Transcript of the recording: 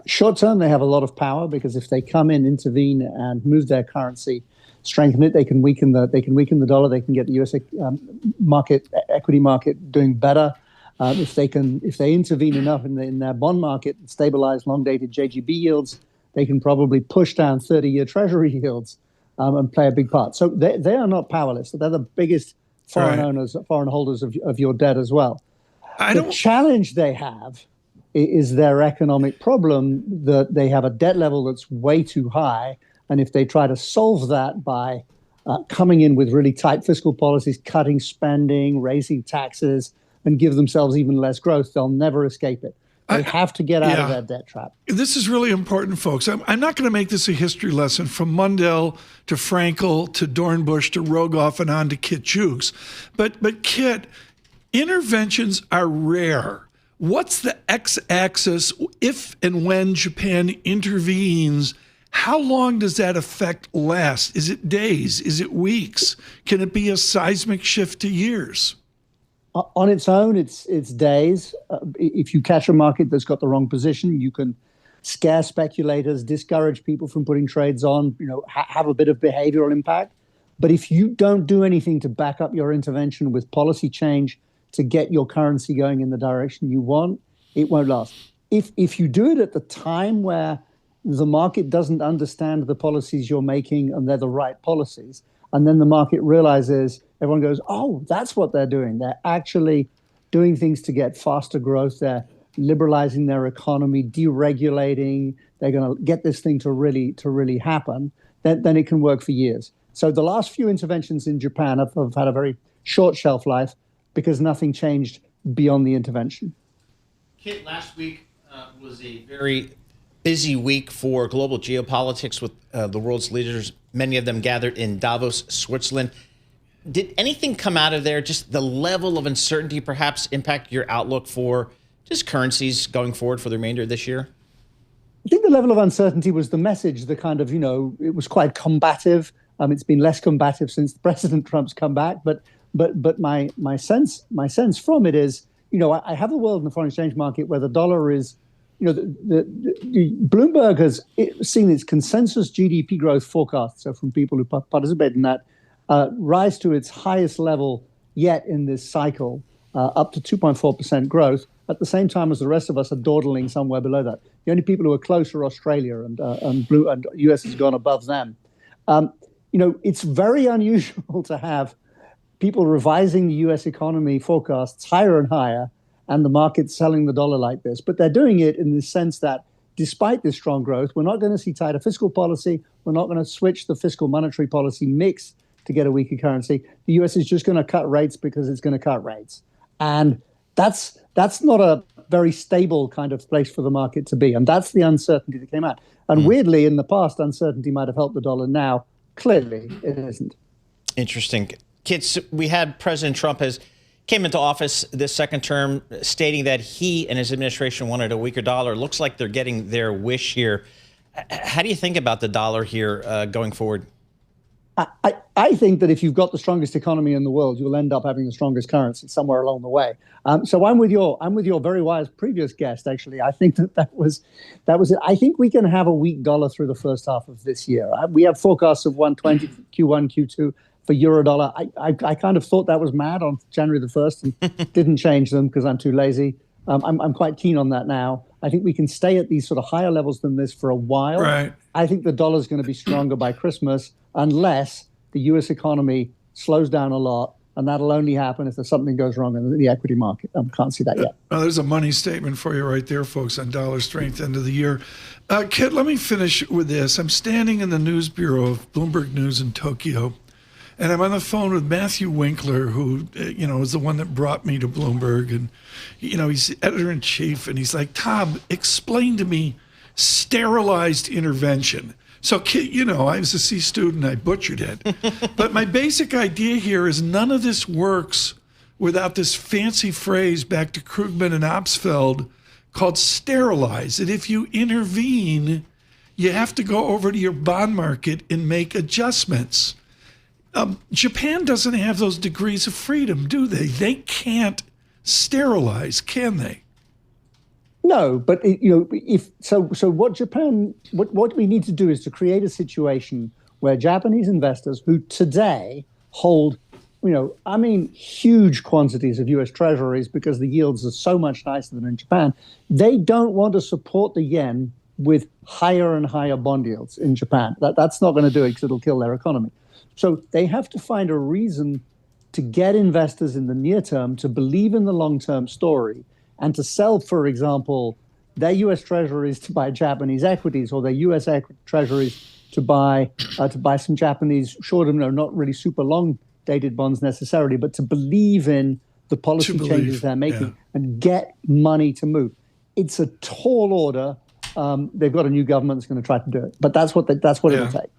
Short term, they have a lot of power because if they come in, intervene, and move their currency, strengthen it, they can weaken the dollar. They can get the U.S. Equity market doing better. If they intervene enough in their bond market and stabilize long-dated JGB yields, they can probably push down 30-year Treasury yields and play a big part. So they are not powerless. They're the biggest foreign owners, foreign holders of your debt as well. The challenge they have is their economic problem, that they have a debt level that's way too high. And if they try to solve that by coming in with really tight fiscal policies, cutting spending, raising taxes, and give themselves even less growth, they'll never escape it. They have to get out of that debt trap. This is really important, folks. I'm not going to make this a history lesson from Mundell to Frankel to Dornbusch to Rogoff and on to Kit Juckes. But Kit, interventions are rare. What's the x-axis if and when Japan intervenes? How long does that effect last? Is it days? Is it weeks? Can it be a seismic shift to years? On its own, it's days. If you catch a market that's got the wrong position, you can scare speculators, discourage people from putting trades on, have a bit of behavioral impact. But if you don't do anything to back up your intervention with policy change to get your currency going in the direction you want, it won't last. If you do it at the time where the market doesn't understand the policies you're making and they're the right policies, and then the market realizes, everyone goes, oh, that's what they're doing. They're actually doing things to get faster growth. They're liberalizing their economy, deregulating. They're going to get this thing to really happen. Then it can work for years. So the last few interventions in Japan have had a very short shelf life because nothing changed beyond the intervention. Kit, last week was a very busy week for global geopolitics with the world's leaders, many of them gathered in Davos, Switzerland. Did anything come out of there, just the level of uncertainty perhaps impact your outlook for just currencies going forward for the remainder of this year? I think the level of uncertainty was the message, the kind of, it was quite combative. It's been less combative since President Trump's come back. But my sense from it is, I have a world in the foreign exchange market where the dollar is, Bloomberg has seen its consensus GDP growth forecast, so from people who participate in that, rise to its highest level yet in this cycle, up to 2.4% growth, at the same time as the rest of us are dawdling somewhere below that. The only people who are close are Australia, and US has gone above them. It's very unusual to have people revising the US economy forecasts higher and higher, and the market selling the dollar like this. But they're doing it in the sense that despite this strong growth, we're not going to see tighter fiscal policy. We're not going to switch the fiscal monetary policy mix to get a weaker currency. The US is just going to cut rates because it's going to cut rates. And that's not a very stable kind of place for the market to be. And that's the uncertainty that came out. And weirdly, in the past, uncertainty might have helped the dollar. Now, clearly, it isn't. Interesting. Kids, we had President Trump came into office this second term stating that he and his administration wanted a weaker dollar. Looks like they're getting their wish here. How do you think about the dollar here going forward? I think that if you've got the strongest economy in the world, you'll end up having the strongest currency somewhere along the way. So I'm with your very wise previous guest. Actually, I think that was it. I think we can have a weak dollar through the first half of this year. We have forecasts of 120 Q1, Q2 for euro dollar. I kind of thought that was mad on January the 1st and didn't change them because I'm too lazy. I'm quite keen on that now. I think we can stay at these sort of higher levels than this for a while. Right. I think the dollar is going to be stronger by Christmas unless the U.S. economy slows down a lot, and that'll only happen if there's something goes wrong in the equity market. Can't see that yet. There's a money statement for you right there, folks, on dollar strength end of the year. Kit, let me finish with this. I'm standing in the news bureau of Bloomberg News in Tokyo, and I'm on the phone with Matthew Winkler, who, is the one that brought me to Bloomberg. And, he's editor-in-chief, and he's like, Tom, explain to me sterilized intervention. So, I was a C student, I butchered it. But my basic idea here is none of this works without this fancy phrase back to Krugman and Opsfeld called sterilize. And if you intervene, you have to go over to your bond market and make adjustments. Japan doesn't have those degrees of freedom, do they? They can't sterilize, can they? No, but if so, what we need to do is to create a situation where Japanese investors who today hold, huge quantities of U.S. Treasuries because the yields are so much nicer than in Japan, they don't want to support the yen with higher and higher bond yields in Japan. That's not going to do it because it'll kill their economy. So they have to find a reason to get investors in the near term to believe in the long-term story and to sell, for example, their U.S. Treasuries to buy Japanese equities, or their U.S. Treasuries to buy some Japanese short-term, not really super long-dated bonds necessarily, but to believe in the policy changes they're making and get money to move. It's a tall order. They've got a new government that's going to try to do it, but that's what it'll take.